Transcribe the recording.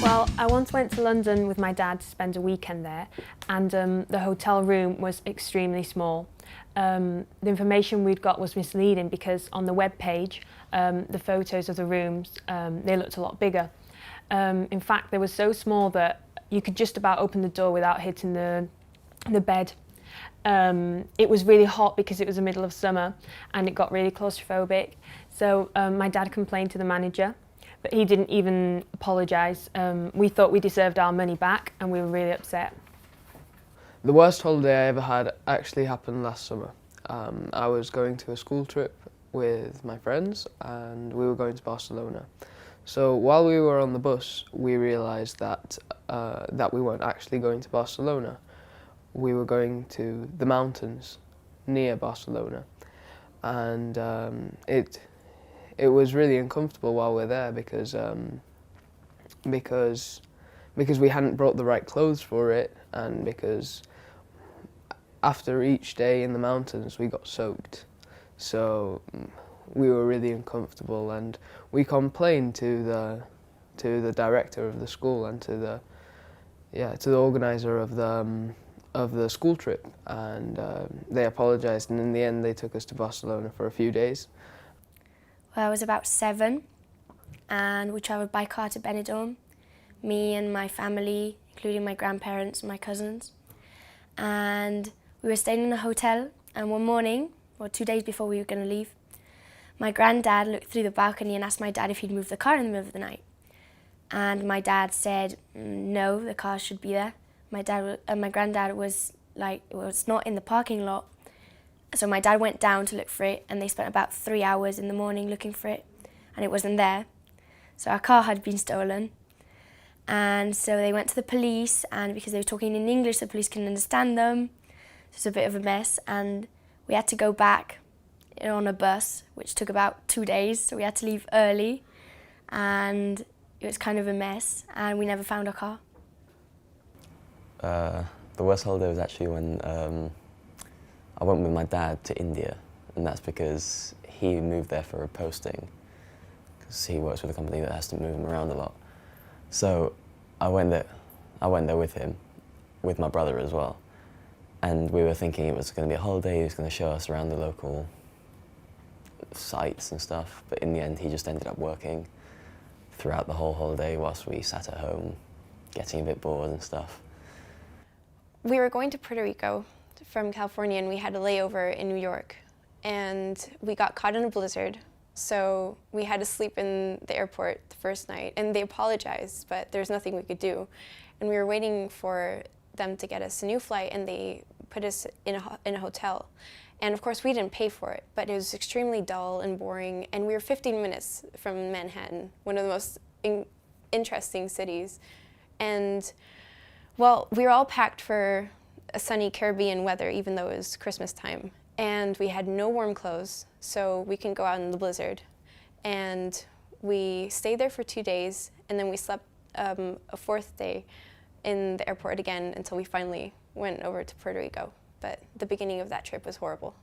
Well, I once went to London with my dad to spend a weekend there, and the hotel room was extremely small. The information we'd got was misleading because on the web page, the photos of the rooms, they looked a lot bigger. In fact, they were so small that you could just about open the door without hitting the bed. It was really hot because it was the middle of summer and it got really claustrophobic. So my dad complained to the manager, but he didn't even apologise. We thought we deserved our money back and we were really upset. The worst holiday I ever had actually happened last summer. I was going to a school trip with my friends and we were going to Barcelona. So while we were on the bus, we realised that we weren't actually going to Barcelona. We were going to the mountains near Barcelona, and it was really uncomfortable while we were there because we hadn't brought the right clothes for it, and because after each day in the mountains we got soaked. So we were really uncomfortable, and we complained to the director of the school and to the organizer of the school trip, and they apologised, and in the end they took us to Barcelona for a few days. Well, I was about 7 and we travelled by car to Benidorm, me and my family, including my grandparents and my cousins. And we were staying in a hotel, and one morning, or 2 days before we were going to leave, my granddad looked through the balcony and asked my dad if he'd moved the car in the middle of the night. And my dad said, no, the car should be there. My granddad was like, well, it's not in the parking lot. So my dad went down to look for it, and they spent about 3 hours in the morning looking for it, and it wasn't there. So our car had been stolen. And so they went to the police, and because they were talking in English, the police couldn't understand them. So it's a bit of a mess, and we had to go back on a bus, which took about 2 days, so we had to leave early, and it was kind of a mess, and we never found our car. The worst holiday was actually when I went with my dad to India, and that's because he moved there for a posting, because he works with a company that has to move him around a lot. So I went there with him, with my brother as well, and we were thinking it was going to be a holiday. He was going to show us around the local sites and stuff, but in the end he just ended up working throughout the whole holiday whilst we sat at home getting a bit bored and stuff. We were going to Puerto Rico from California, and we had a layover in New York, and we got caught in a blizzard, so we had to sleep in the airport the first night, and they apologized, but there's nothing we could do. And we were waiting for them to get us a new flight, and they put us in a hotel. And of course we didn't pay for it, but it was extremely dull and boring, and we were 15 minutes from Manhattan, one of the most interesting cities. And well, we were all packed for a sunny Caribbean weather, even though it was Christmas time. And we had no warm clothes, so we can go out in the blizzard. And we stayed there for 2 days, and then we slept a 4th day in the airport again until we finally went over to Puerto Rico. But the beginning of that trip was horrible.